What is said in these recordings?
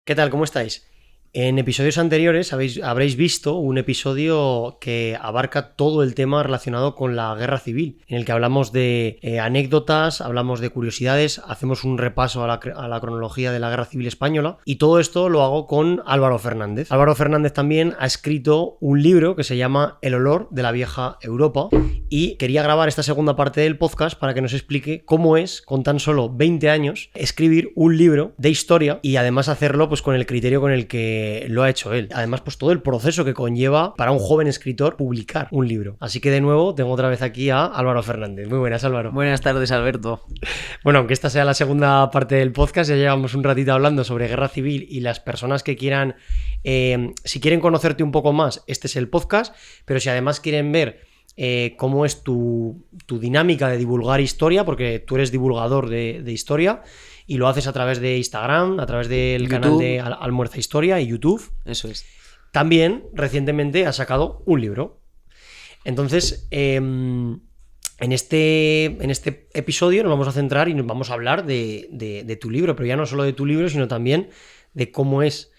¿Qué tal? ¿Cómo estáis? En episodios anteriores habréis visto un episodio que abarca todo el tema relacionado con la guerra civil, en el que hablamos de anécdotas, hablamos de curiosidades, hacemos un repaso a la cronología de la guerra civil española, y todo esto lo hago con Álvaro Fernández. Álvaro Fernández también ha escrito un libro que se llama El olor de la vieja Europa, y quería grabar esta segunda parte del podcast para que nos explique cómo es, con tan solo 20 años, escribir un libro de historia y además hacerlo pues con el criterio con el que lo ha hecho él. Además, pues todo el proceso que conlleva para un joven escritor publicar un libro. Así que de nuevo tengo otra vez aquí a Álvaro Fernández. Muy buenas, Álvaro. Buenas tardes, Alberto. Bueno, aunque esta sea la segunda parte del podcast, ya llevamos un ratito hablando sobre guerra civil y las personas que quieran, si quieren conocerte un poco más, este es el podcast, pero si además quieren ver cómo es tu dinámica de divulgar historia, porque tú eres divulgador de historia y lo haces a través de Instagram, a través del YouTube. Canal de Almuerza Historia y YouTube. Eso es. También recientemente has sacado un libro. Entonces, en este episodio nos vamos a centrar y nos vamos a hablar de tu libro, pero ya no solo de tu libro, sino también de cómo es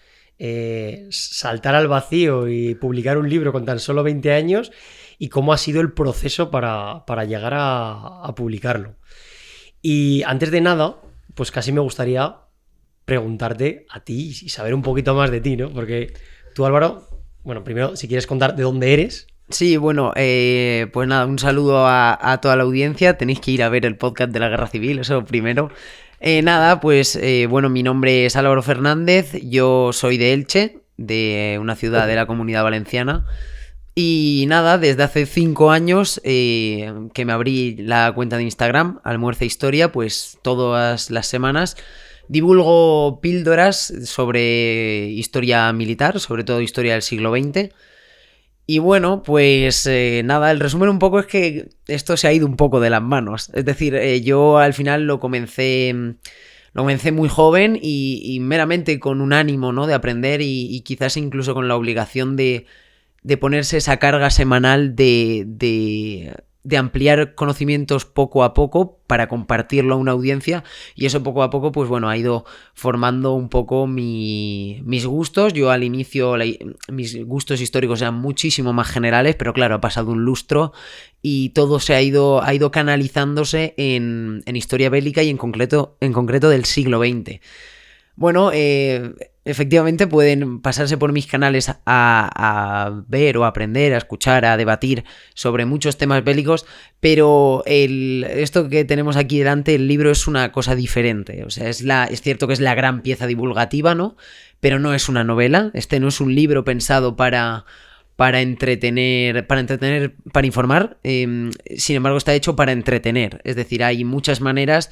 saltar al vacío y publicar un libro con tan solo 20 años y cómo ha sido el proceso para llegar a publicarlo. Y antes de nada, pues casi me gustaría preguntarte a ti y saber un poquito más de ti, ¿no? Porque tú, Álvaro, bueno, primero, si quieres contar de dónde eres. Sí, bueno, pues nada, un saludo a toda la audiencia. Tenéis que ir a ver el podcast de la Guerra Civil, eso primero. Bueno, mi nombre es Álvaro Fernández, yo soy de Elche, de una ciudad de la Comunidad Valenciana. Y nada, desde hace 5 años que me abrí la cuenta de Instagram, Almuerza Historia, pues todas las semanas divulgo píldoras sobre historia militar, sobre todo historia del siglo XX. Y bueno, pues nada, el resumen un poco es que esto se ha ido un poco de las manos. Es decir, yo al final lo comencé muy joven y meramente con un ánimo, ¿no?, de aprender y quizás incluso con la obligación de ponerse esa carga semanal de ampliar conocimientos poco a poco para compartirlo a una audiencia, y eso poco a poco pues bueno ha ido formando un poco mis gustos. Yo al inicio mis gustos históricos eran muchísimo más generales, pero claro, ha pasado un lustro y todo ha ido canalizándose en historia bélica y en concreto del siglo XX. Bueno, efectivamente pueden pasarse por mis canales a ver o a aprender, a escuchar, a debatir sobre muchos temas bélicos, pero esto que tenemos aquí delante, el libro, es una cosa diferente. O sea, es cierto que es la gran pieza divulgativa, ¿no? Pero no es una novela. Este no es un libro pensado para entretener, para informar. Sin embargo, está hecho para entretener. Es decir, hay muchas maneras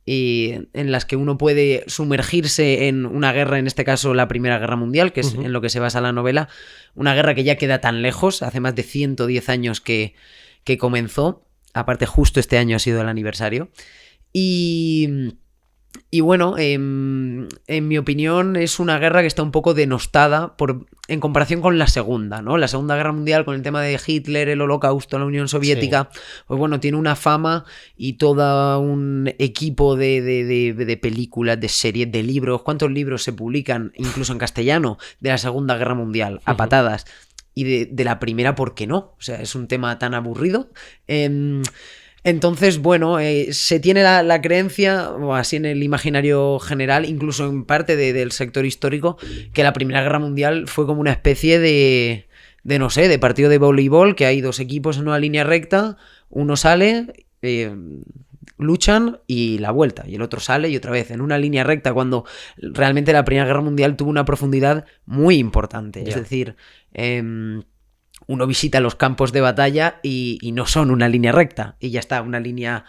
en las que uno puede sumergirse en una guerra, en este caso la Primera Guerra Mundial, que es en lo que se basa la novela, una guerra que ya queda tan lejos, hace más de 110 años que comenzó, aparte justo este año ha sido el aniversario, y bueno, en mi opinión es una guerra que está un poco denostada en comparación con la segunda, ¿no? La Segunda Guerra Mundial, con el tema de Hitler, el Holocausto, la Unión Soviética, sí, pues bueno, tiene una fama y todo un equipo de películas, de series, de libros. ¿Cuántos libros se publican, incluso en castellano, de la Segunda Guerra Mundial? A patadas. Y de la primera, ¿por qué no? O sea, es un tema tan aburrido. Entonces, bueno, se tiene la creencia, o así en el imaginario general, incluso en parte del sector histórico, que la Primera Guerra Mundial fue como una especie de no sé, de partido de voleibol, que hay dos equipos en una línea recta, uno sale, luchan y la vuelta, y el otro sale y otra vez en una línea recta, cuando realmente la Primera Guerra Mundial tuvo una profundidad muy importante. Yeah. Es decir, uno visita los campos de batalla y no son una línea recta, y ya está, una línea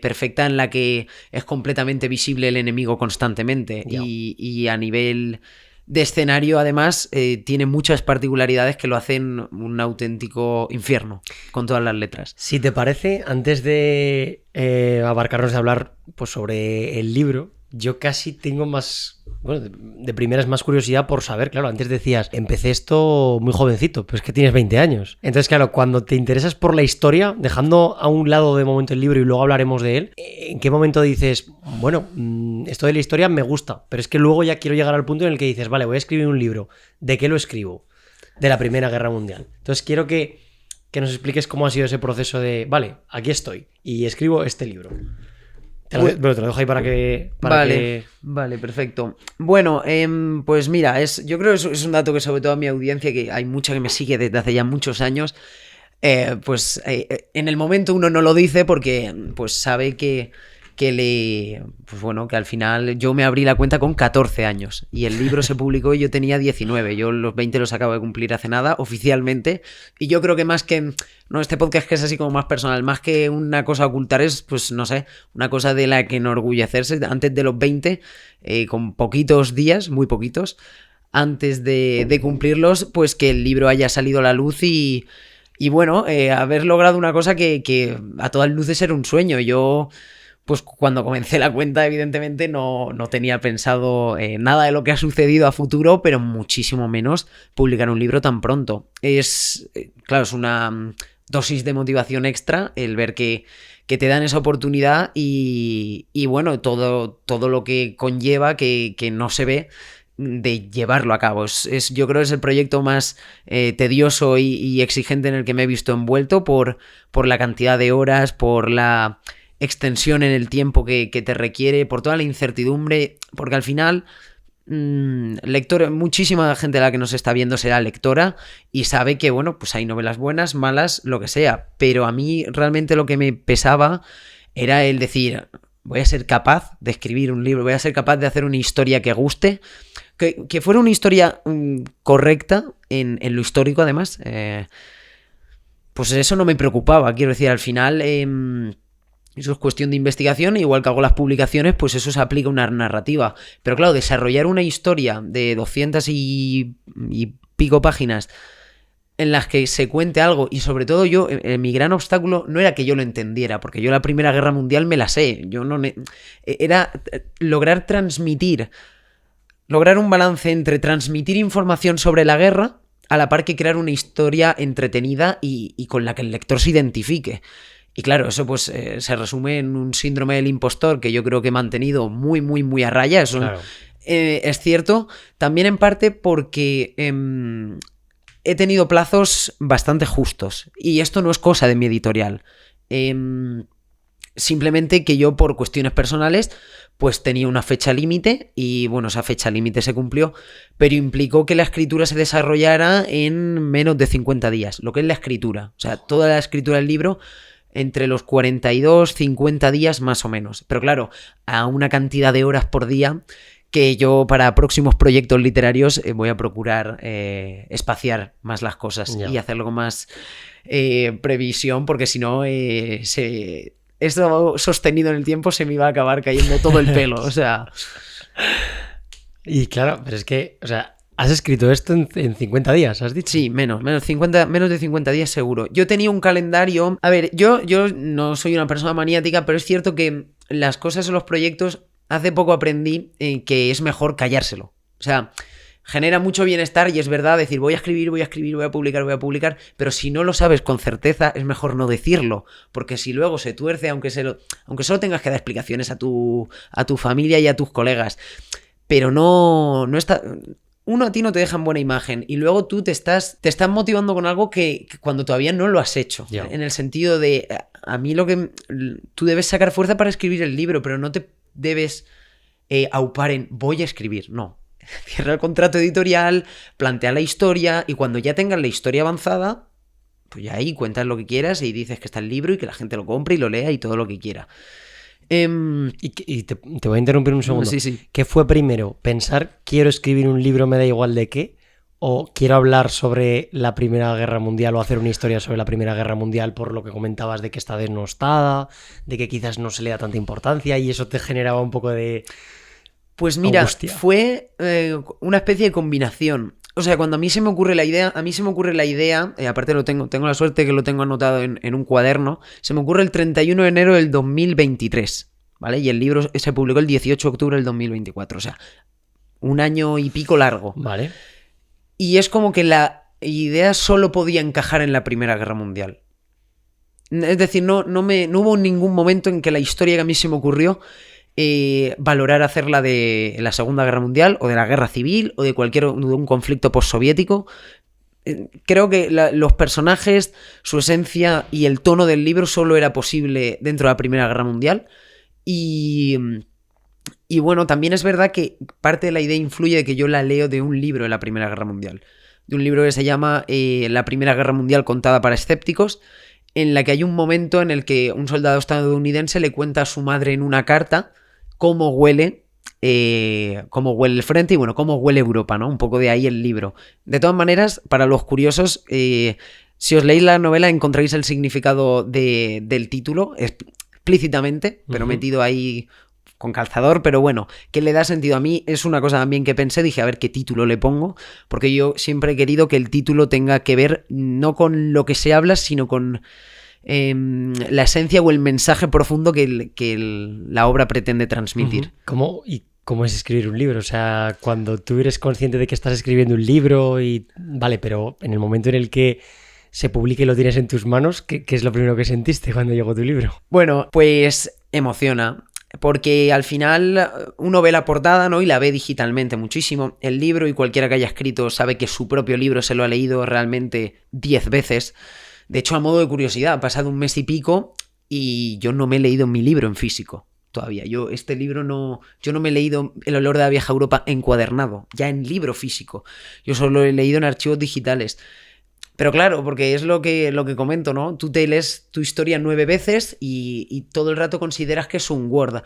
perfecta en la que es completamente visible el enemigo constantemente. Yeah. Y a nivel de escenario, además, tiene muchas particularidades que lo hacen un auténtico infierno, con todas las letras. Si te parece, antes de abarcarnos de hablar pues, sobre el libro, yo casi tengo más, bueno, de primeras más curiosidad por saber, claro, antes decías, empecé esto muy jovencito, pero es que tienes 20 años. Entonces, claro, cuando te interesas por la historia, dejando a un lado de momento el libro y luego hablaremos de él, ¿en qué momento dices, bueno, esto de la historia me gusta, pero es que luego ya quiero llegar al punto en el que dices, vale, voy a escribir un libro, ¿de qué lo escribo? De la Primera Guerra Mundial. Entonces quiero que nos expliques cómo ha sido ese proceso de, vale, aquí estoy y escribo este libro. Te lo dejo ahí Vale, perfecto. Bueno, pues mira, yo creo que es un dato que sobre todo a mi audiencia, que hay mucha que me sigue desde hace ya muchos años, en el momento uno no lo dice porque pues sabe que al final yo me abrí la cuenta con 14 años y el libro se publicó y yo tenía 19. Yo los 20 los acabo de cumplir hace nada, oficialmente. Y yo creo que más que, no, este podcast que es así como más personal, más que una cosa a ocultar es, pues no sé, una cosa de la que enorgullecerse antes de los 20, con poquitos días, muy poquitos, antes de cumplirlos, pues que el libro haya salido a la luz y bueno, haber logrado una cosa que a todas luces era un sueño. Yo... Pues cuando comencé la cuenta, evidentemente, no tenía pensado nada de lo que ha sucedido a futuro, pero muchísimo menos publicar un libro tan pronto. Claro, es una dosis de motivación extra el ver que te dan esa oportunidad y bueno, todo lo que conlleva que no se ve de llevarlo a cabo. Yo creo que es el proyecto más tedioso y exigente en el que me he visto envuelto por la cantidad de horas, por la extensión en el tiempo que te requiere, por toda la incertidumbre, porque al final muchísima gente a la que nos está viendo será lectora y sabe que, bueno, pues hay novelas buenas, malas, lo que sea, pero a mí realmente lo que me pesaba era el decir, voy a ser capaz de escribir un libro, voy a ser capaz de hacer una historia que guste, que fuera una historia correcta en lo histórico, además. Pues eso no me preocupaba, quiero decir, al final... Eso es cuestión de investigación, igual que hago las publicaciones, pues eso se aplica a una narrativa. Pero claro, desarrollar una historia de 200 y pico páginas en las que se cuente algo, y sobre todo mi gran obstáculo no era que yo lo entendiera, porque yo la Primera Guerra Mundial me la sé, era lograr un balance entre transmitir información sobre la guerra, a la par que crear una historia entretenida y con la que el lector se identifique. Y claro, eso pues se resume en un síndrome del impostor que yo creo que he mantenido muy, muy, muy a raya. Eso claro. Es cierto. También en parte porque he tenido plazos bastante justos. Y esto no es cosa de mi editorial. Simplemente que yo, por cuestiones personales, pues tenía una fecha límite y bueno, esa fecha límite se cumplió, pero implicó que la escritura se desarrollara en menos de 50 días, lo que es la escritura. O sea, toda la escritura del libro... entre los 42, 50 días más o menos. Pero claro, a una cantidad de horas por día que yo para próximos proyectos literarios voy a procurar espaciar más las cosas y hacerlo con más previsión, porque si no, esto sostenido en el tiempo se me iba a acabar cayendo todo el pelo. O sea... Y claro, pero es que, o sea... ¿Has escrito esto en 50 días, has dicho? Sí, menos de 50 días seguro. Yo tenía un calendario... A ver, yo no soy una persona maniática, pero es cierto que las cosas o los proyectos, hace poco aprendí que es mejor callárselo. O sea, genera mucho bienestar y es verdad decir voy a escribir, voy a publicar, pero si no lo sabes con certeza es mejor no decirlo, porque si luego se tuerce, aunque solo tengas que dar explicaciones a tu familia y a tus colegas, pero no está... Uno, a ti no te dejan buena imagen y luego tú te estás motivando con algo que cuando todavía no lo has hecho. Yeah. En el sentido de, a mí tú debes sacar fuerza para escribir el libro, pero no te debes aupar en voy a escribir, no. Cierra el contrato editorial, plantea la historia y cuando ya tengas la historia avanzada, pues ya ahí cuentas lo que quieras y dices que está el libro y que la gente lo compre y lo lea y todo lo que quiera. Y te voy a interrumpir un segundo. Sí. ¿Qué fue primero? ¿Pensar quiero escribir un libro, me da igual de qué? ¿O quiero hablar sobre la Primera Guerra Mundial o hacer una historia sobre la Primera Guerra Mundial por lo que comentabas de que está desnostada, de que quizás no se le da tanta importancia y eso te generaba un poco de... Pues mira, angustia? Fue una especie de combinación. O sea, cuando a mí se me ocurre la idea, aparte tengo la suerte que lo tengo anotado en un cuaderno, se me ocurre el 31 de enero del 2023. ¿vale? Y el libro se publicó el 18 de octubre del 2024, o sea, un año y pico largo. Vale. Y es como que la idea solo podía encajar en la Primera Guerra Mundial. Es decir, no hubo ningún momento en que la historia que a mí se me ocurrió valorar hacerla de la Segunda Guerra Mundial o de la Guerra Civil o de un conflicto postsoviético. Creo que los personajes, su esencia y el tono del libro solo era posible dentro de la Primera Guerra Mundial. Y bueno, también es verdad que parte de la idea influye de que yo la leo de un libro de la Primera Guerra Mundial. De un libro que se llama La Primera Guerra Mundial contada para escépticos, en la que hay un momento en el que un soldado estadounidense le cuenta a su madre en una carta cómo huele el frente y bueno, cómo huele Europa, ¿no? Un poco de ahí el libro. De todas maneras, para los curiosos, si os leéis la novela encontraréis el significado del título explícitamente, pero metido ahí con calzador, pero bueno, que le da sentido a mí. Es una cosa también que pensé, dije a ver qué título le pongo, porque yo siempre he querido que el título tenga que ver no con lo que se habla, sino con la esencia o el mensaje profundo que la obra pretende transmitir. ¿Cómo es escribir un libro? O sea, cuando tú eres consciente de que estás escribiendo un libro y vale, pero en el momento en el que se publique y lo tienes en tus manos, ¿qué es lo primero que sentiste cuando llegó tu libro? Bueno, pues emociona. Porque al final uno ve la portada, ¿no? Y la ve digitalmente muchísimo. El libro, y cualquiera que haya escrito sabe que su propio libro se lo ha leído realmente 10 veces. De hecho, a modo de curiosidad, ha pasado un mes y pico y yo no me he leído mi libro en físico todavía. Yo no me he leído El olor de la vieja Europa encuadernado, ya en libro físico. Yo solo lo he leído en archivos digitales. Pero claro, porque es lo que comento, ¿no? Tú te lees tu historia 9 veces y todo el rato consideras que es un Word.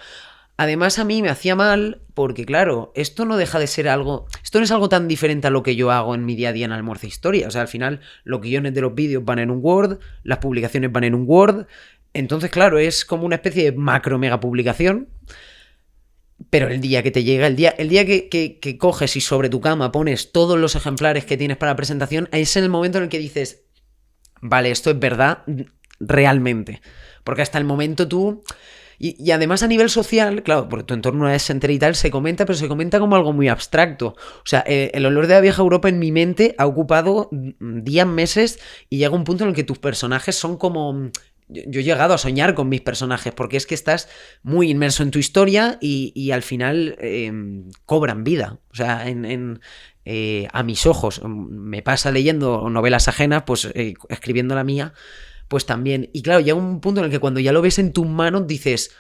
Además, a mí me hacía mal porque, claro, esto no deja de ser algo... Esto no es algo tan diferente a lo que yo hago en mi día a día en Almuerzo Historia. O sea, al final, los guiones de los vídeos van en un Word, las publicaciones van en un Word. Entonces, claro, es como una especie de macro mega publicación. Pero el día que te llega, el día que coges y sobre tu cama pones todos los ejemplares que tienes para la presentación, es en el momento en el que dices, vale, esto es verdad realmente. Porque hasta el momento tú... Y además a nivel social, claro, porque tu entorno es entero y tal, se comenta, pero se comenta como algo muy abstracto. O sea, el olor de la vieja Europa en mi mente ha ocupado días, meses, y llega un punto en el que tus personajes son como... Yo he llegado a soñar con mis personajes porque es que estás muy inmerso en tu historia y al final cobran vida. O sea, a mis ojos me pasa leyendo novelas ajenas, pues escribiendo la mía, pues también. Y claro, llega un punto en el que cuando ya lo ves en tus manos dices,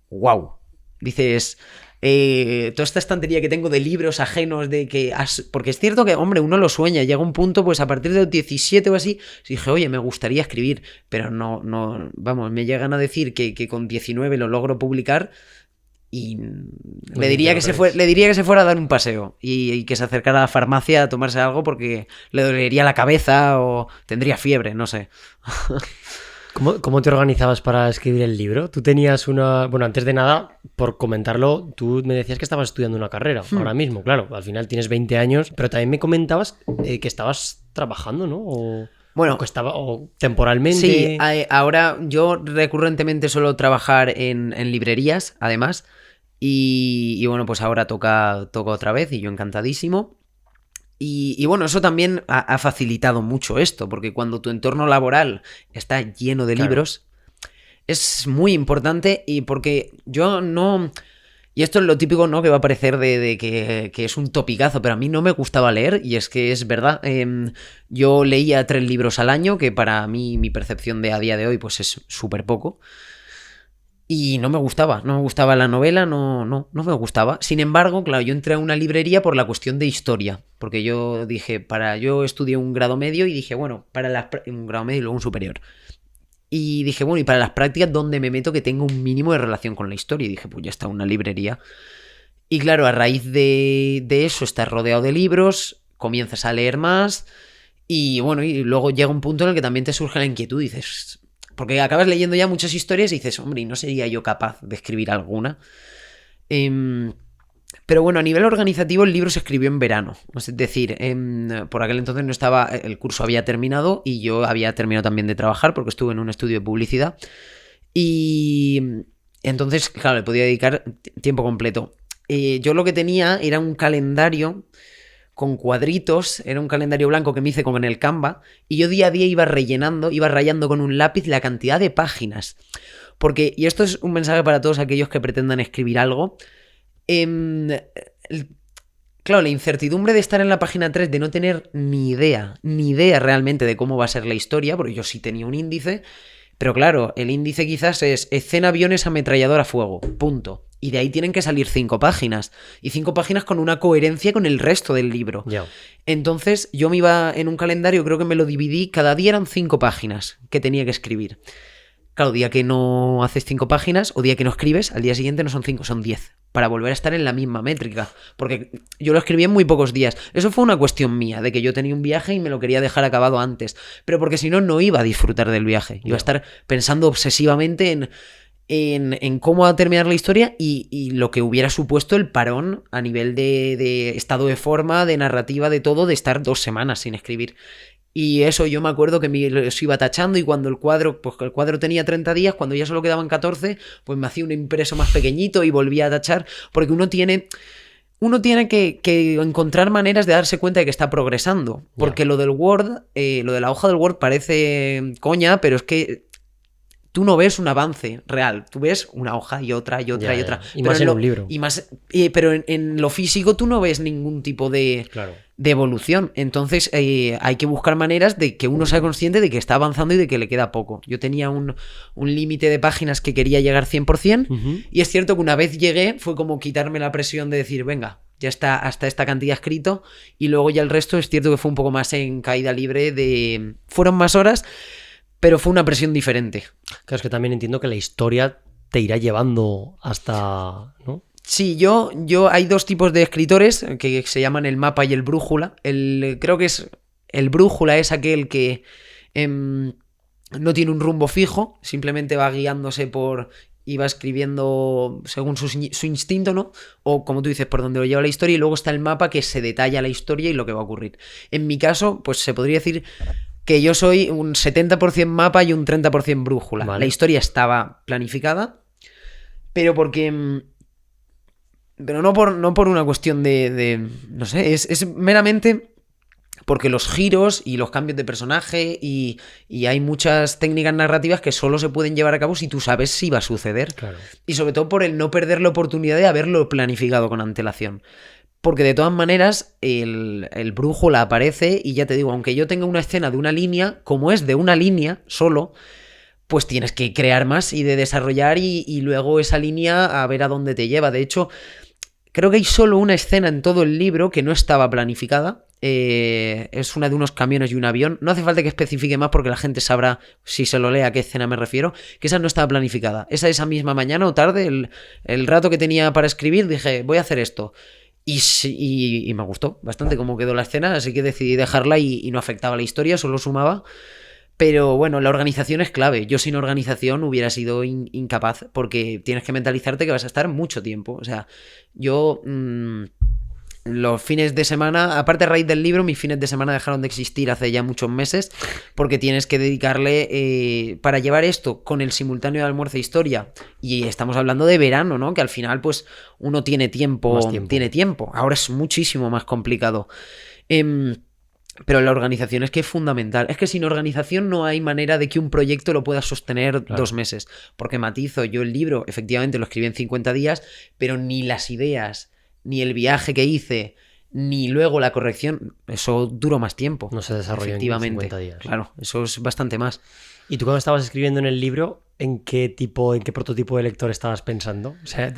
wow, dices... toda esta estantería que tengo de libros ajenos porque es cierto que, hombre, uno lo sueña, llega un punto, pues a partir de los 17 o así, dije, oye, me gustaría escribir, pero no, vamos, me llegan a decir que con 19 lo logro publicar y le diría que se fuera a dar un paseo y que se acercara a la farmacia a tomarse algo porque le dolería la cabeza o tendría fiebre, no sé. ¿Cómo te organizabas para escribir el libro? Tú tenías una... Bueno, antes de nada, por comentarlo, tú me decías que estabas estudiando una carrera ahora mismo, claro. Al final tienes 20 años, pero también me comentabas que estabas trabajando, ¿no? O temporalmente... Sí, ahora yo recurrentemente suelo trabajar en librerías, además, y bueno, pues ahora toca otra vez y yo encantadísimo. Y bueno, eso también ha facilitado mucho esto, porque cuando tu entorno laboral está lleno de libros, es muy importante y porque yo no... Y esto es lo típico, ¿no? Que va a parecer de que es un topicazo, pero a mí no me gustaba leer y es que es verdad. Yo leía 3 libros al año, que para mí, mi percepción de a día de hoy, pues es súper poco. Y no me gustaba la novela, no me gustaba. Sin embargo, claro, yo entré a una librería por la cuestión de historia, porque yo dije, yo estudié un grado medio y dije, bueno, un grado medio y luego un superior. Y dije, bueno, y para las prácticas, ¿dónde me meto que tenga un mínimo de relación con la historia? Y dije, pues ya está, una librería. Y claro, a raíz de eso estás rodeado de libros, comienzas a leer más y bueno, y luego llega un punto en el que también te surge la inquietud y dices... Porque acabas leyendo ya muchas historias y dices, hombre, ¿y no sería yo capaz de escribir alguna? Pero bueno, a nivel organizativo el libro se escribió en verano. Es decir, por aquel entonces no estaba... El curso había terminado y yo había terminado también de trabajar porque estuve en un estudio de publicidad. Y Entonces, claro, le podía dedicar tiempo completo. Yo lo que tenía era un calendario con cuadritos, era un calendario blanco que me hice con el Canva, y yo día a día iba rellenando, iba rayando con un lápiz la cantidad de páginas. Porque, y esto es un mensaje para todos aquellos que pretendan escribir algo, claro, la incertidumbre de estar en la página 3, de no tener ni idea realmente de cómo va a ser la historia, porque yo sí tenía un índice, pero claro, el índice quizás es escena aviones ametralladora a fuego, punto. Y de ahí tienen que salir 5 páginas. Y 5 páginas con una coherencia con el resto del libro. Yeah. Entonces yo me iba en un calendario, creo que me lo dividí, cada día eran 5 páginas que tenía que escribir. Claro, día que no haces 5 páginas o día que no escribes, al día siguiente no son 5, son 10. Para volver a estar en la misma métrica. Porque yo lo escribí en muy pocos días. Eso fue una cuestión mía, de que yo tenía un viaje y me lo quería dejar acabado antes. Pero porque si no, no iba a disfrutar del viaje. Iba a estar pensando obsesivamente en cómo va a terminar la historia y lo que hubiera supuesto el parón a nivel de estado de forma, de narrativa, de todo, de estar 2 semanas sin escribir. Y eso yo me acuerdo que me los iba tachando, y cuando el cuadro tenía 30 días, cuando ya solo quedaban 14, pues me hacía un impreso más pequeñito y volvía a tachar, porque uno tiene que encontrar maneras de darse cuenta de que está progresando. Porque lo del Word, lo de la hoja del Word parece coña, pero es que tú no ves un avance real. Tú ves una hoja y otra y otra y otra. Y más en un libro. Pero en lo físico tú no ves ningún tipo de evolución. Entonces hay que buscar maneras de que uno sea consciente de que está avanzando y de que le queda poco. Yo tenía un límite de páginas que quería llegar 100%, y es cierto que una vez llegué fue como quitarme la presión de decir, venga, ya está hasta esta cantidad escrito, y luego ya el resto es cierto que fue un poco más en caída libre. Fueron más horas, pero fue una presión diferente. Claro, es que también entiendo que la historia te irá llevando hasta, ¿no? Sí, yo hay 2 tipos de escritores que se llaman el mapa y el brújula. Creo que es el brújula es aquel que no tiene un rumbo fijo, simplemente va guiándose y va escribiendo según su instinto, ¿no? O como tú dices, por donde lo lleva la historia, y luego está el mapa, que se detalla la historia y lo que va a ocurrir. En mi caso, pues se podría decir que yo soy un 70% mapa y un 30% brújula. Vale. La historia estaba planificada, pero no por una cuestión de no sé, es meramente porque los giros y los cambios de personaje y hay muchas técnicas narrativas que solo se pueden llevar a cabo si tú sabes si va a suceder. Claro. Y sobre todo por el no perder la oportunidad de haberlo planificado con antelación. Porque de todas maneras el brújula aparece, y ya te digo, aunque yo tenga una escena de una línea, como es de una línea solo, pues tienes que crear más y de desarrollar y luego esa línea a ver a dónde te lleva. De hecho, creo que hay solo una escena en todo el libro que no estaba planificada. Es una de unos camiones y un avión. No hace falta que especifique más porque la gente sabrá, si se lo lee, a qué escena me refiero. Que esa no estaba planificada. Esa misma mañana o tarde, el rato que tenía para escribir, dije, voy a hacer esto. Y me gustó bastante cómo quedó la escena, así que decidí dejarla y no afectaba la historia, solo sumaba. Pero bueno, la organización es clave. Yo sin organización hubiera sido incapaz, porque tienes que mentalizarte que vas a estar mucho tiempo. O sea, yo los fines de semana, aparte a raíz del libro, mis fines de semana dejaron de existir hace ya muchos meses, porque tienes que dedicarle, para llevar esto con el simultáneo de almuerzo e historia, y estamos hablando de verano, ¿no? Que al final pues uno tiene tiempo. Ahora es muchísimo más complicado. Pero la organización es que es fundamental. Es que sin organización no hay manera de que un proyecto lo pueda sostener 2 meses. Porque matizo, yo el libro efectivamente lo escribí en 50 días, pero ni las ideas, ni el viaje que hice, ni luego la corrección, eso duró más tiempo. No se desarrolló en 50 días. Claro, eso es bastante más. ¿Y tú cuando estabas escribiendo en el libro, en qué prototipo de lector estabas pensando? O sea,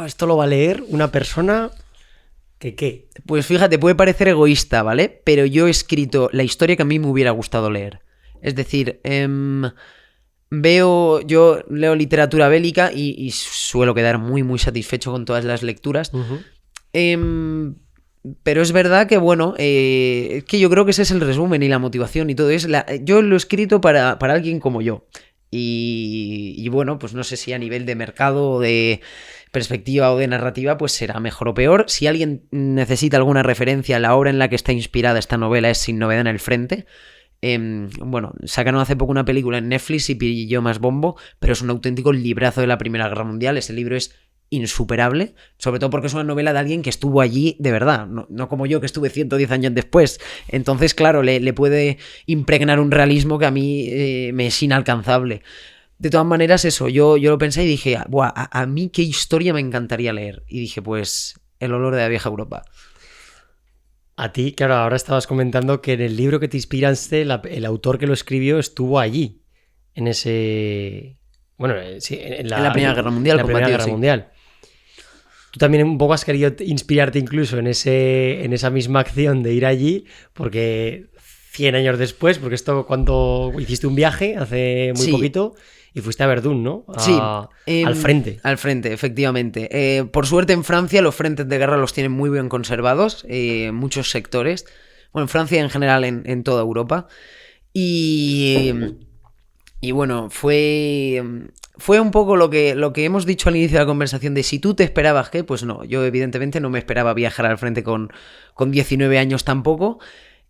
¿esto lo va a leer una persona? ¿Qué? Pues fíjate, puede parecer egoísta, ¿vale? Pero yo he escrito la historia que a mí me hubiera gustado leer. Es decir, yo leo literatura bélica y suelo quedar muy, muy satisfecho con todas las lecturas. Uh-huh. Pero es verdad que, bueno, es que yo creo que ese es el resumen y la motivación y todo. Yo lo he escrito para alguien como yo. Y bueno, pues no sé si a nivel de mercado o de perspectiva o de narrativa pues será mejor o peor. Si alguien necesita alguna referencia, la obra en la que está inspirada esta novela es Sin novedad en el frente. Bueno, sacaron hace poco una película en Netflix y pilló más bombo, pero es un auténtico librazo de la Primera Guerra Mundial. Ese libro es insuperable, sobre todo porque es una novela de alguien que estuvo allí de verdad, no como yo que estuve 110 años después. Entonces, claro, le puede impregnar un realismo que a mí me es inalcanzable. De todas maneras, eso, yo lo pensé y dije, buah, a mí qué historia me encantaría leer. Y dije, pues, El olor de la vieja Europa. A ti, claro, ahora estabas comentando que en el libro que te inspiraste, el autor que lo escribió estuvo allí, en ese... Bueno, sí, en la Primera Guerra Mundial. En la Primera Guerra Mundial. Tú también un poco has querido inspirarte incluso en esa misma acción de ir allí, porque 100 años después, porque esto cuando hiciste un viaje hace muy poquito y fuiste a Verdún, ¿no? Al frente. Al frente, efectivamente. Por suerte en Francia los frentes de guerra los tienen muy bien conservados, muchos sectores. Bueno, en Francia en general en toda Europa. Y bueno, fue un poco lo que hemos dicho al inicio de la conversación de si tú te esperabas que, pues no, yo evidentemente no me esperaba viajar al frente con 19 años tampoco.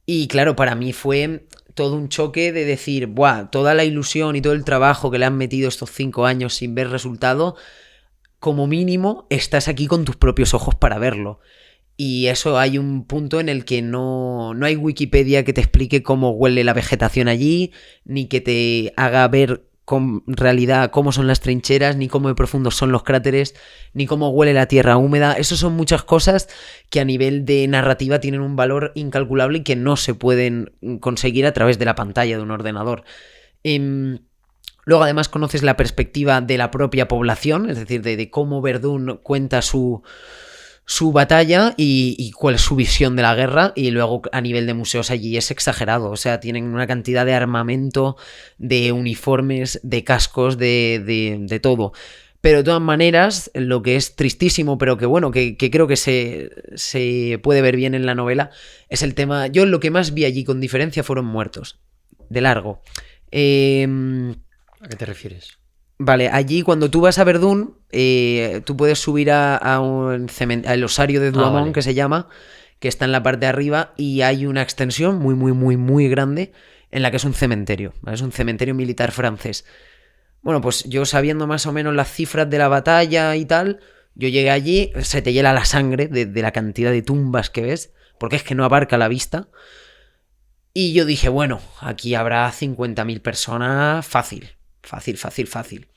Y claro, para mí fue todo un choque de decir, buah, toda la ilusión y todo el trabajo que le han metido estos 5 años sin ver resultado, como mínimo estás aquí con tus propios ojos para verlo. Y eso hay un punto en el que no hay Wikipedia que te explique cómo huele la vegetación allí, ni que te haga ver con realidad cómo son las trincheras, ni cómo de profundos son los cráteres, ni cómo huele la tierra húmeda. Eso son muchas cosas que a nivel de narrativa tienen un valor incalculable y que no se pueden conseguir a través de la pantalla de un ordenador. Luego además conoces la perspectiva de la propia población, es decir, de cómo Verdún cuenta su batalla y cuál es su visión de la guerra. Y luego a nivel de museos allí es exagerado, o sea, tienen una cantidad de armamento, de uniformes, de cascos, de todo. Pero de todas maneras, lo que es tristísimo, pero que bueno, que creo que se puede ver bien en la novela, es el tema. Yo lo que más vi allí con diferencia fueron muertos, de largo. ¿A qué te refieres? Vale, allí cuando tú vas a Verdún, tú puedes subir a un al osario de Douaumont, vale, que se llama, que está en la parte de arriba, y hay una extensión muy, muy, muy, muy grande en la que es un cementerio, ¿vale? Es un cementerio militar francés. Bueno, pues yo sabiendo más o menos las cifras de la batalla y tal, yo llegué allí, se te hiela la sangre de la cantidad de tumbas que ves, porque es que no abarca la vista. Y yo dije, bueno, aquí habrá 50.000 personas fácil. Fácil.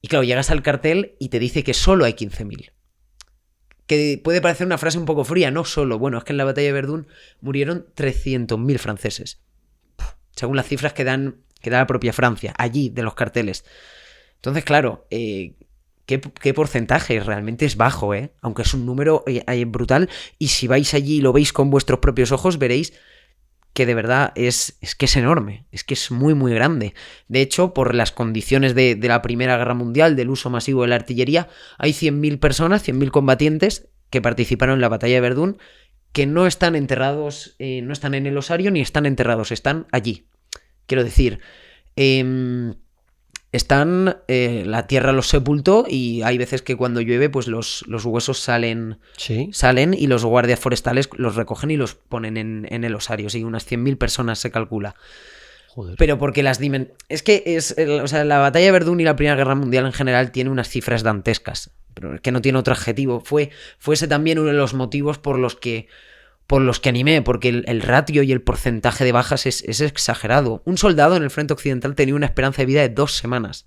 Y claro, llegas al cartel y te dice que solo hay 15.000. Que puede parecer una frase un poco fría, no solo. Bueno, es que en la batalla de Verdún murieron 300.000 franceses. Según las cifras que da la propia Francia, allí, de los carteles. Entonces, claro, ¿qué porcentaje? Realmente es bajo, ¿eh? Aunque es un número brutal. Y si vais allí y lo veis con vuestros propios ojos, veréis que de verdad es que es enorme, es que es muy muy grande. De hecho, por las condiciones de la Primera Guerra Mundial, del uso masivo de la artillería, hay 100.000 personas, 100.000 combatientes que participaron en la batalla de Verdún, que no están enterrados, no están en el osario ni están enterrados, están allí. Quiero decir, la tierra los sepultó y hay veces que cuando llueve pues los huesos salen, ¿sí? Salen y los guardias forestales los recogen y los ponen en el osario. Sí, unas 100.000 personas se calcula. Joder. Pero porque es que la batalla de Verdún y la Primera Guerra Mundial en general tiene unas cifras dantescas, pero es que no tiene otro adjetivo. Fuese también uno de los motivos por los que animé, porque el ratio y el porcentaje de bajas es exagerado. Un soldado en el frente occidental tenía una esperanza de vida de 2 semanas.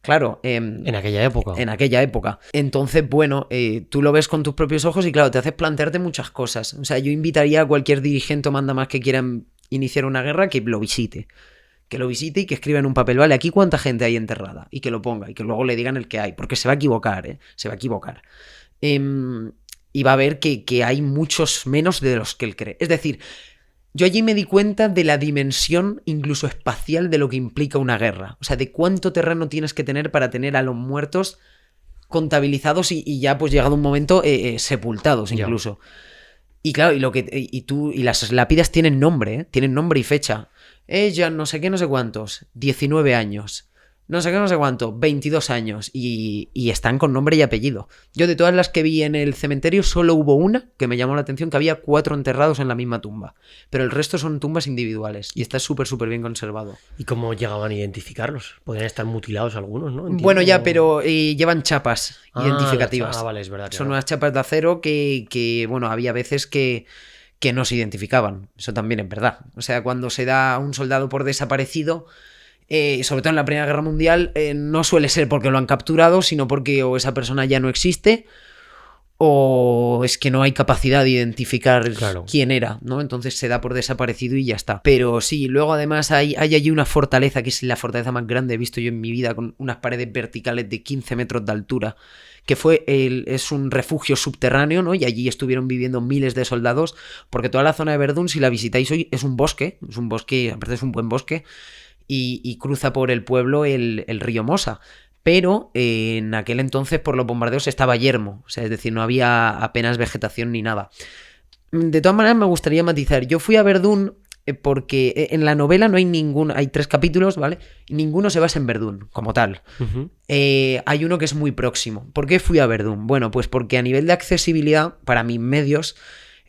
Claro. En aquella época. En aquella época. Entonces, bueno, tú lo ves con tus propios ojos y claro, te haces plantearte muchas cosas. O sea, yo invitaría a cualquier dirigente o mandamás que quiera iniciar una guerra que lo visite. Que lo visite y que escriba en un papel, vale, aquí cuánta gente hay enterrada. Y que lo ponga y que luego le digan el que hay. Porque se va a equivocar, ¿eh? Se va a equivocar. Y va a ver que hay muchos menos de los que él cree. Es decir, yo allí me di cuenta de la dimensión incluso espacial de lo que implica una guerra. O sea, de cuánto terreno tienes que tener para tener a los muertos contabilizados y ya pues llegado un momento sepultados incluso. Ya. Y claro, y las lápidas tienen nombre, ¿eh? Tienen nombre y fecha. Ella no sé qué, no sé cuántos, 19 años. no sé qué, no sé cuánto, 22 años y están con nombre y apellido. Yo de todas las que vi en el cementerio solo hubo una que me llamó la atención, que había 4 enterrados en la misma tumba, pero el resto son tumbas individuales y está súper bien conservado. ¿Y cómo llegaban a identificarlos? Podrían estar mutilados algunos, ¿no? Entiendo. Bueno, ya, pero llevan chapas identificativas. Vale, es verdad. Son unas chapas de acero que bueno, había veces que no se identificaban. Eso también es verdad. O sea, cuando se da a un soldado por desaparecido, sobre todo en la Primera Guerra Mundial, no suele ser porque lo han capturado, sino porque o esa persona ya no existe o es que no hay capacidad de identificar quién era, ¿no? Entonces se da por desaparecido y ya está. Pero sí, luego además hay allí una fortaleza, que es la fortaleza más grande que he visto yo en mi vida, con unas paredes verticales de 15 metros de altura, que es un refugio subterráneo, ¿no? Y allí estuvieron viviendo miles de soldados, porque toda la zona de Verdún, si la visitáis hoy, es un bosque, aparte es un buen bosque, y cruza por el pueblo el río Mosa. Pero en aquel entonces por los bombardeos estaba yermo, o sea, es decir, no había apenas vegetación ni nada. De todas maneras me gustaría matizar, yo fui a Verdún porque en la novela no hay hay 3 capítulos, ¿vale? Y ninguno se basa en Verdún, como tal. Uh-huh. Hay uno que es muy próximo. ¿Por qué fui a Verdún? Bueno, pues porque a nivel de accesibilidad, para mis medios,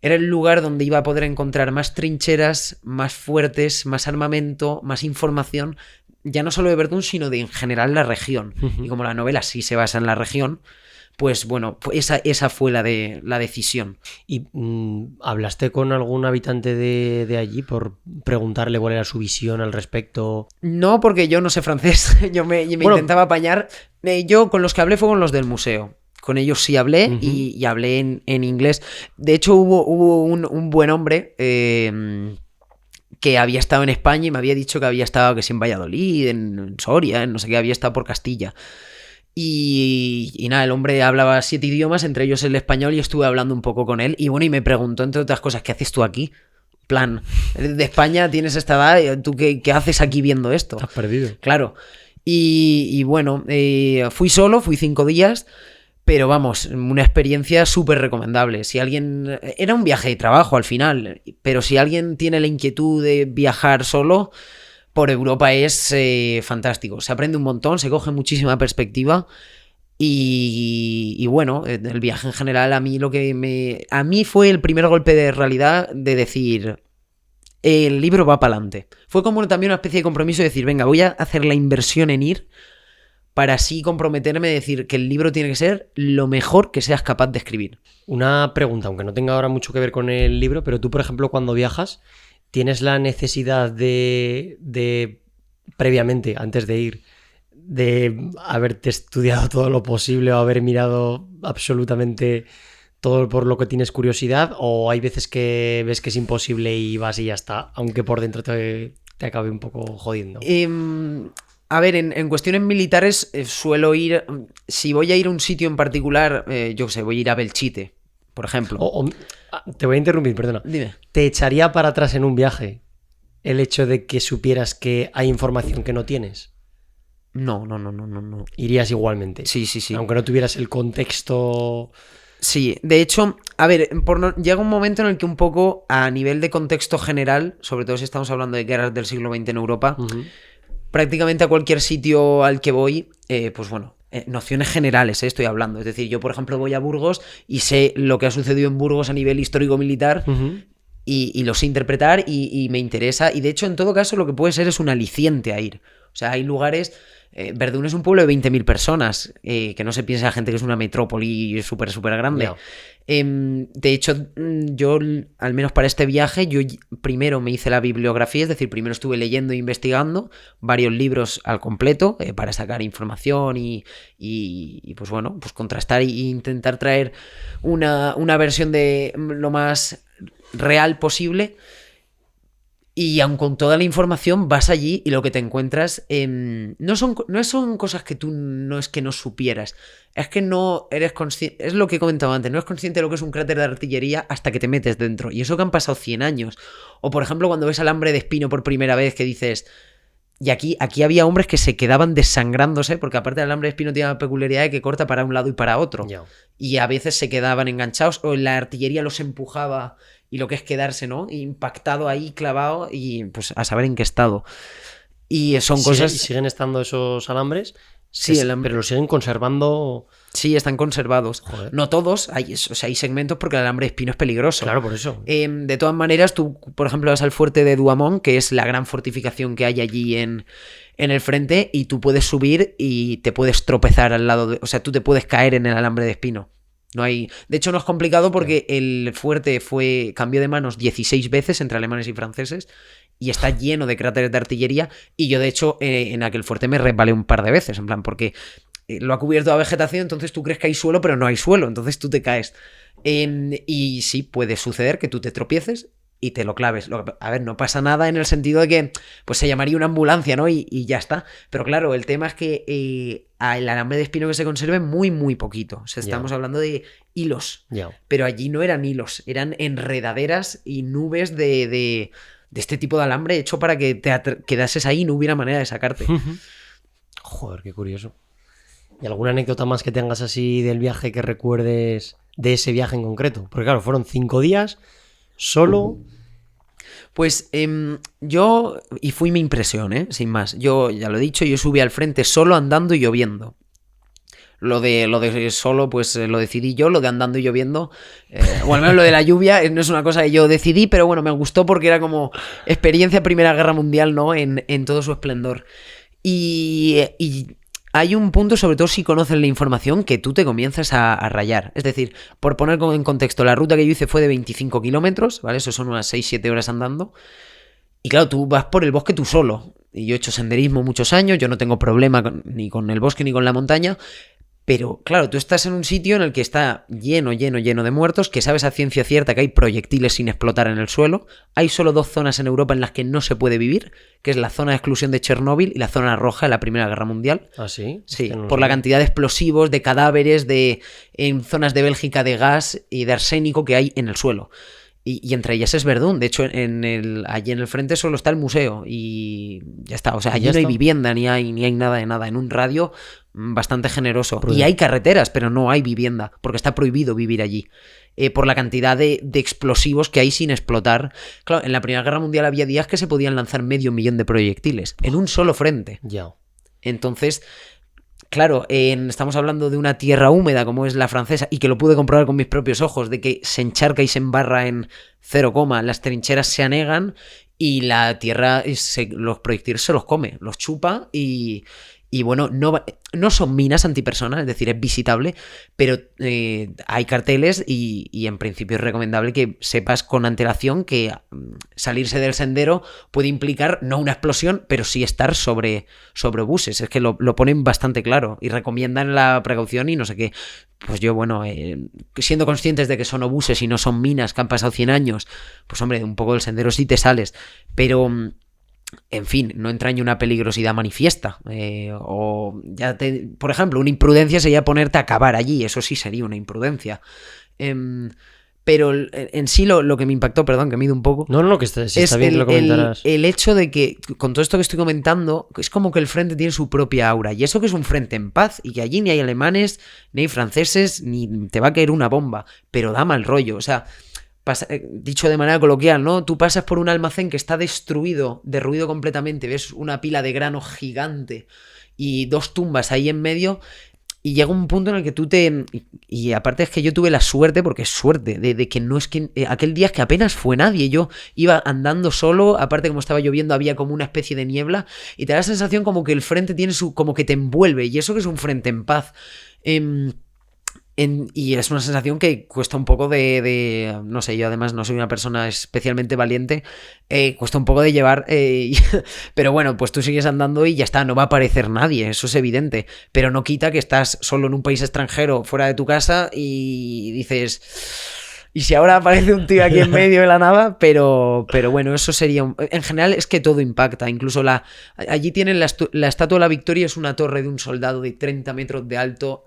era el lugar donde iba a poder encontrar más trincheras, más fuertes, más armamento, más información, ya no solo de Verdún, sino de en general la región. Uh-huh. Y como la novela sí se basa en la región, pues bueno, esa fue la decisión. ¿Y hablaste con algún habitante de allí por preguntarle cuál era su visión al respecto? No, porque yo no sé francés. Yo me intentaba apañar. Yo con los que hablé fue con los del museo. Con ellos sí hablé. Uh-huh. y hablé en inglés. De hecho, hubo un buen hombre que había estado en España y me había dicho que había estado, que sí, en Valladolid, en Soria, en no sé qué, había estado por Castilla. Y nada, el hombre hablaba 7 idiomas, entre ellos el español, y estuve hablando un poco con él. Y bueno, y me preguntó, entre otras cosas, ¿qué haces tú aquí? Plan, de España, tienes esta edad, ¿tú qué haces aquí viendo esto? Estás perdido. Claro. Y bueno, fui solo, fui 5 días, pero vamos, una experiencia súper recomendable. Si alguien... Era un viaje de trabajo al final, pero si alguien tiene la inquietud de viajar solo, por Europa es fantástico. Se aprende un montón, se coge muchísima perspectiva y bueno, el viaje en general a mí fue el primer golpe de realidad de decir, el libro va para adelante. Fue como también una especie de compromiso de decir, venga, voy a hacer la inversión en ir para así comprometerme a decir que el libro tiene que ser lo mejor que seas capaz de escribir. Una pregunta, aunque no tenga ahora mucho que ver con el libro, pero tú, por ejemplo, cuando viajas, ¿tienes la necesidad de previamente, antes de ir, de haberte estudiado todo lo posible o haber mirado absolutamente todo por lo que tienes curiosidad? ¿O hay veces que ves que es imposible y vas y ya está, aunque por dentro te acabe un poco jodiendo? A ver, en cuestiones militares suelo ir... Si voy a ir a un sitio en particular, yo qué sé, voy a ir a Belchite, por ejemplo. Te voy a interrumpir, perdona. Dime. ¿Te echaría para atrás en un viaje el hecho de que supieras que hay información que no tienes? No. Irías igualmente. Sí. Aunque no tuvieras el contexto... Sí, de hecho, a ver, llega un momento en el que un poco a nivel de contexto general, sobre todo si estamos hablando de guerras del siglo XX en Europa, uh-huh, prácticamente a cualquier sitio al que voy, pues bueno, nociones generales, estoy hablando. Es decir, yo, por ejemplo, voy a Burgos y sé lo que ha sucedido en Burgos a nivel histórico-militar, uh-huh, y lo sé interpretar y me interesa. Y de hecho, en todo caso, lo que puede ser es un aliciente a ir. O sea, hay lugares... Verdún es un pueblo de 20.000 personas, que no se piensa la gente que es una metrópoli súper grande. No. De hecho, yo, al menos para este viaje, yo primero me hice la bibliografía, es decir, primero estuve leyendo e investigando varios libros al completo para sacar información y pues bueno, pues contrastar e intentar traer una versión de lo más real posible. Y aun con toda la información vas allí y lo que te encuentras no son cosas que tú no es que no supieras, es que no eres consciente, es lo que he comentado antes, no eres consciente de lo que es un cráter de artillería hasta que te metes dentro, y eso que han pasado 100 años. O por ejemplo cuando ves alambre de espino por primera vez, que dices, y aquí había hombres que se quedaban desangrándose, porque aparte el alambre de espino tiene la peculiaridad de que corta para un lado y para otro, y a veces se quedaban enganchados o la artillería los empujaba. Y lo que es quedarse, ¿no? Impactado ahí, clavado y pues a saber en qué estado. Y son ¿Y cosas... siguen estando esos alambres? Sí, pero lo siguen conservando. Sí, están conservados. Joder. No todos, hay segmentos porque el alambre de espino es peligroso. Claro, por eso. De todas maneras, tú, por ejemplo, vas al fuerte de Douaumont, que es la gran fortificación que hay allí en el frente, y tú puedes subir y te puedes tropezar al lado de... O sea, tú te puedes caer en el alambre de espino. No hay... De hecho, no es complicado porque el fuerte cambió de manos 16 veces entre alemanes y franceses y está lleno de cráteres de artillería, y yo, de hecho, en aquel fuerte me resbalé un par de veces, en plan, porque... lo ha cubierto la vegetación, entonces tú crees que hay suelo, pero no hay suelo, entonces tú te caes. Y sí, puede suceder que tú te tropieces y te lo claves. A ver, no pasa nada en el sentido de que pues se llamaría una ambulancia, ¿no? Y ya está. Pero claro, el tema es que el alambre de espino que se conserve muy, muy poquito. O sea, estamos hablando de hilos. Pero allí no eran hilos, eran enredaderas y nubes de este tipo de alambre hecho para que te quedases ahí y no hubiera manera de sacarte. Joder, qué curioso. ¿Y alguna anécdota más que tengas así del viaje que recuerdes de ese viaje en concreto? Porque claro, fueron 5 días solo. Pues yo, y fui mi impresión, sin más. Yo, ya lo he dicho, yo subí al frente solo, andando y lloviendo. Lo de solo, pues lo decidí yo, lo de andando y lloviendo, o al menos lo de la lluvia, no es una cosa que yo decidí, pero bueno, me gustó porque era como experiencia Primera Guerra Mundial, ¿no? En todo su esplendor. Y hay un punto, sobre todo si conoces la información, que tú te comienzas a rayar. Es decir, por poner en contexto, la ruta que yo hice fue de 25 kilómetros, ¿vale? Eso son unas 6-7 horas andando. Y claro, tú vas por el bosque tú solo. Y yo he hecho senderismo muchos años, yo no tengo problema ni con el bosque ni con la montaña. Pero claro, tú estás en un sitio en el que está lleno de muertos, que sabes a ciencia cierta que hay proyectiles sin explotar en el suelo. Hay solo 2 zonas en Europa en las que no se puede vivir, que es la zona de exclusión de Chernóbil y la zona roja de la Primera Guerra Mundial. ¿Ah, sí? Sí, por la cantidad de explosivos, de cadáveres, en zonas de Bélgica de gas y de arsénico que hay en el suelo. Y entre ellas es Verdún. De hecho, allí en el frente solo está el museo y ya está. O sea, allí no hay vivienda, ni hay nada de nada. En un radio bastante generoso. Y hay carreteras, pero no hay vivienda, porque está prohibido vivir allí. Por la cantidad de explosivos que hay sin explotar. Claro, en la Primera Guerra Mundial había días que se podían lanzar 500.000 de proyectiles en un solo frente. Ya. Entonces... Claro, estamos hablando de una tierra húmeda como es la francesa, y que lo pude comprobar con mis propios ojos, de que se encharca y se embarra en 0, las trincheras se anegan y la tierra, los proyectiles se los come, los chupa y bueno, no son minas antipersonas, es decir, es visitable, pero hay carteles y en principio es recomendable que sepas con antelación que salirse del sendero puede implicar no una explosión, pero sí estar sobre buses. Es que lo ponen bastante claro y recomiendan la precaución y no sé qué. Pues yo, bueno, siendo conscientes de que son obuses y no son minas que han pasado 100 años, pues hombre, de un poco del sendero sí te sales, pero... En fin, no entraña una peligrosidad manifiesta. Por ejemplo, una imprudencia sería ponerte a cavar allí. Eso sí sería una imprudencia. Pero en sí lo que me impactó, perdón, que me he ido un poco. No, que está bien que lo comentaras. El hecho de que, con todo esto que estoy comentando, es como que el frente tiene su propia aura. Y eso que es un frente en paz y que allí ni hay alemanes, ni hay franceses, ni te va a caer una bomba. Pero da mal rollo. O sea... dicho de manera coloquial, ¿no? Tú pasas por un almacén que está derruido completamente, ves una pila de grano gigante y 2 tumbas ahí en medio, y llega un punto en el que tú y aparte es que yo tuve la suerte, porque es suerte, de que no es que... aquel día es que apenas fue nadie, yo iba andando solo, aparte como estaba lloviendo había como una especie de niebla, y te da la sensación como que el frente tiene como que te envuelve, y eso que es un frente en paz. Y es una sensación que cuesta un poco no sé, yo además no soy una persona especialmente valiente, cuesta un poco de llevar, pero bueno, pues tú sigues andando y ya está, no va a aparecer nadie, eso es evidente, pero no quita que estás solo en un país extranjero, fuera de tu casa, y dices... Y si ahora aparece un tío aquí en medio de la nada, pero bueno, eso sería... En general es que todo impacta, incluso allí tienen la Estatua de la Victoria, es una torre de un soldado de 30 metros de alto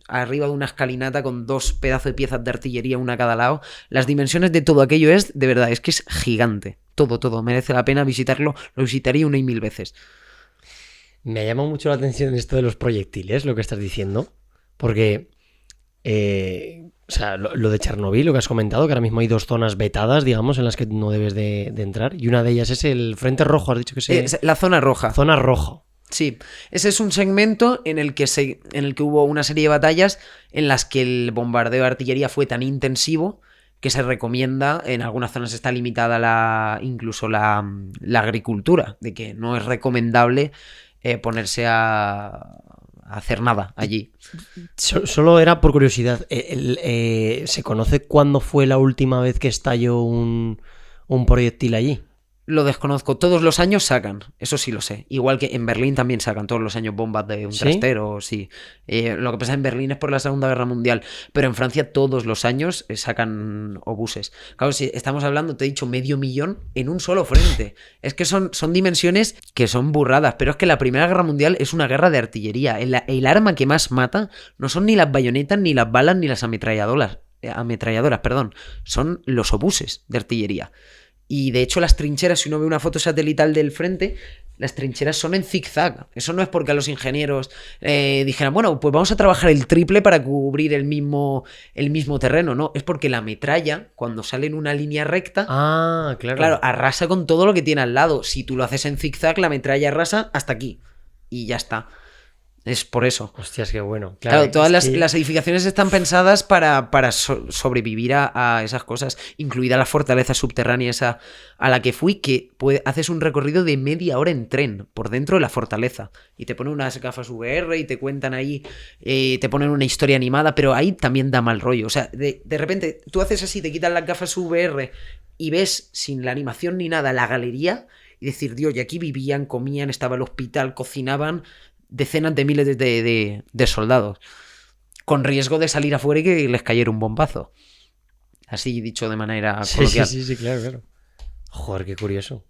arriba de una escalinata con 2 pedazos de piezas de artillería, una a cada lado. Las dimensiones de todo aquello de verdad, es que es gigante. Todo, merece la pena visitarlo, lo visitaría 1 y 1000 veces. Me llama mucho la atención esto de los proyectiles, lo que estás diciendo, porque... O sea, lo de Chernobyl, lo que has comentado, que ahora mismo hay 2 zonas vetadas, digamos, en las que no debes de entrar. Y una de ellas es el Frente Rojo, has dicho que Es la zona roja. Zona roja. Sí, ese es un segmento en el que hubo una serie de batallas en las que el bombardeo de artillería fue tan intensivo que se recomienda, en algunas zonas está limitada incluso la agricultura, de que no es recomendable ponerse a hacer nada allí. Solo era por curiosidad, ¿se conoce cuándo fue la última vez que estalló un proyectil allí? Lo desconozco. Todos los años sacan, eso sí lo sé. Igual que en Berlín también sacan todos los años bombas de un trastero, sí. Lo que pasa en Berlín es por la Segunda Guerra Mundial, pero en Francia todos los años sacan obuses. Claro, si estamos hablando, te he dicho, 500.000 en un solo frente. Es que son dimensiones que son burradas, pero es que la Primera Guerra Mundial es una guerra de artillería. El arma que más mata no son ni las bayonetas, ni las balas, ni las ametralladoras, son los obuses de artillería. Y de hecho las trincheras, si uno ve una foto satelital del frente, las trincheras son en zigzag. Eso no es porque a los ingenieros dijeran, bueno, pues vamos a trabajar el triple para cubrir el mismo terreno. No, es porque la metralla, cuando sale en una línea recta, claro, arrasa con todo lo que tiene al lado. Si tú lo haces en zigzag, la metralla arrasa hasta aquí. Y ya está. Es por eso. Hostias, qué bueno. Claro, todas las edificaciones están pensadas para sobrevivir a esas cosas, incluida la fortaleza subterránea esa a la que fui, que haces un recorrido de media hora en tren por dentro de la fortaleza. Y te ponen unas gafas VR y te cuentan ahí, te ponen una historia animada, pero ahí también da mal rollo. O sea, de repente tú haces así, te quitan las gafas VR y ves sin la animación ni nada la galería y decir, Dios, y aquí vivían, comían, estaba el hospital, cocinaban decenas de miles de soldados, con riesgo de salir afuera y que les cayera un bombazo. Así dicho de manera coloquial. Sí, claro. Joder, qué curioso.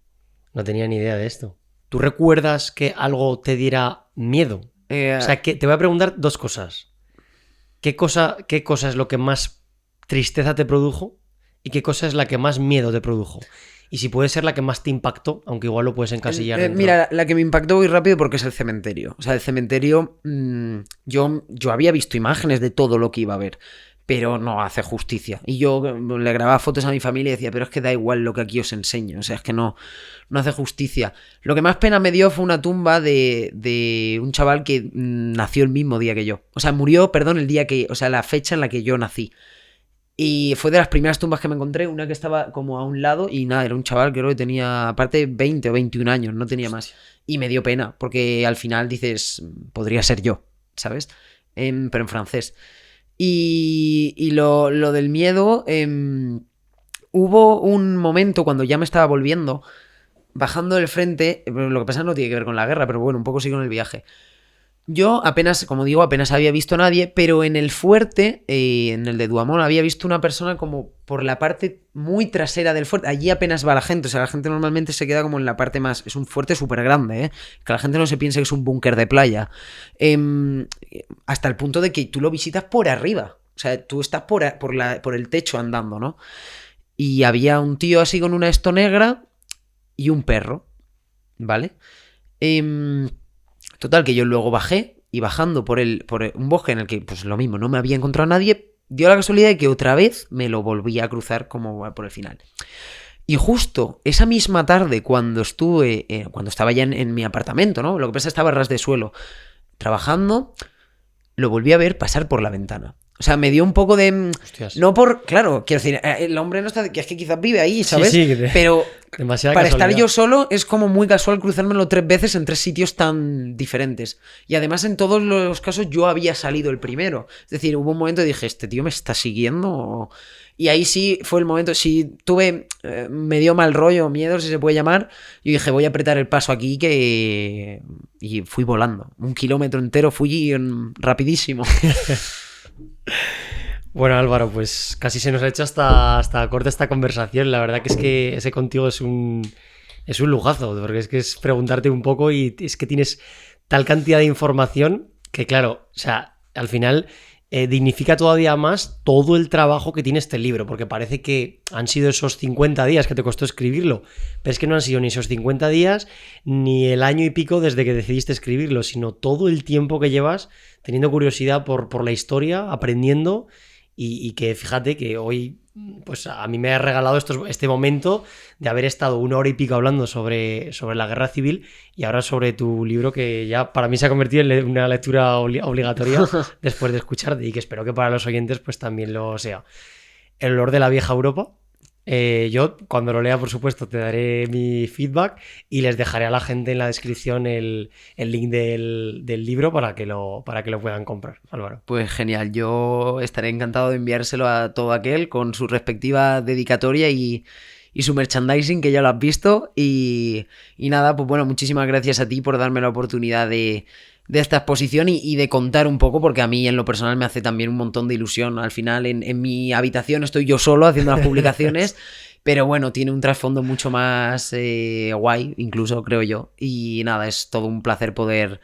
No tenía ni idea de esto. ¿Tú recuerdas que algo te diera miedo? O sea, que te voy a preguntar 2 cosas. ¿Qué cosa es lo que más tristeza te produjo? ¿Y qué cosa es la que más miedo te produjo? Y si puede ser la que más te impactó, aunque igual lo puedes encasillar. Mira, la que me impactó muy rápido porque es el cementerio. O sea, el cementerio, yo había visto imágenes de todo lo que iba a ver, pero no hace justicia. Y yo le grababa fotos a mi familia y decía, pero es que da igual lo que aquí os enseño. O sea, es que no hace justicia. Lo que más pena me dio fue una tumba de un chaval que nació el mismo día que yo. O sea, murió, la fecha en la que yo nací. Y fue de las primeras tumbas que me encontré, una que estaba como a un lado y nada, era un chaval que creo que tenía aparte 20 o 21 años, no tenía más. Y me dio pena, porque al final dices, podría ser yo, ¿sabes? Pero en francés. Y lo del miedo, hubo un momento cuando ya me estaba volviendo, bajando del frente, lo que pasa no tiene que ver con la guerra, pero bueno, un poco sí con el viaje. Yo apenas había visto a nadie, pero en el fuerte, en el de Douaumont, había visto una persona como por la parte muy trasera del fuerte. Allí apenas va la gente, o sea, la gente normalmente se queda como en la parte más... Es un fuerte súper grande, que la gente no se piense que es un búnker de playa. Hasta el punto de que tú lo visitas por arriba. O sea, tú estás por el techo andando, ¿no? Y había un tío así con una esto negra y un perro, ¿vale? Total, que yo luego bajé y bajando por un bosque en el que, pues lo mismo, no me había encontrado a nadie, dio la casualidad de que otra vez me lo volví a cruzar como por el final. Y justo esa misma tarde, cuando estaba ya en mi apartamento, ¿no? Lo que pasa es que estaba a ras de suelo, trabajando, lo volví a ver pasar por la ventana. O sea, me dio un poco de... Hostias. No por... Claro, quiero decir, el hombre no está... Que es que quizás vive ahí, ¿sabes? Sí, pero para estar yo solo es como muy casual cruzármelo 3 veces en 3 sitios tan diferentes. Y además en todos los casos yo había salido el primero. Es decir, hubo un momento y dije, ¿este tío me está siguiendo? Y ahí sí fue el momento... Sí tuve... me dio mal rollo, miedo, si se puede llamar. Yo dije, voy a apretar el paso aquí y fui volando. 1 kilómetro entero fui rapidísimo. Bueno, Álvaro, pues casi se nos ha hecho hasta corta esta conversación. La verdad que es que ese contigo es un lujazo, porque es que es preguntarte un poco y es que tienes tal cantidad de información que, claro, o sea, al final dignifica todavía más todo el trabajo que tiene este libro, porque parece que han sido esos 50 días que te costó escribirlo, pero es que no han sido ni esos 50 días ni el año y pico desde que decidiste escribirlo, sino todo el tiempo que llevas teniendo curiosidad por la historia, aprendiendo y que fíjate que hoy pues a mí me ha regalado este momento de haber estado 1 hora y pico hablando sobre la guerra civil y ahora sobre tu libro que ya para mí se ha convertido en una lectura obligatoria después de escucharte y que espero que para los oyentes pues también lo sea. El olor de la vieja Europa. Yo cuando lo lea por supuesto te daré mi feedback y les dejaré a la gente en la descripción el link del libro para que lo puedan comprar, Álvaro. Pues genial, yo estaré encantado de enviárselo a todo aquel con su respectiva dedicatoria y su merchandising, que ya lo has visto. Y nada, pues bueno, muchísimas gracias a ti por darme la oportunidad de esta exposición y de contar un poco, porque a mí en lo personal me hace también un montón de ilusión. Al final en mi habitación estoy yo solo haciendo las publicaciones, pero bueno, tiene un trasfondo mucho más guay, incluso creo yo. Y nada, es todo un placer poder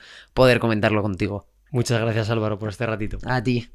comentarlo contigo. Muchas gracias Álvaro por este ratito. A ti.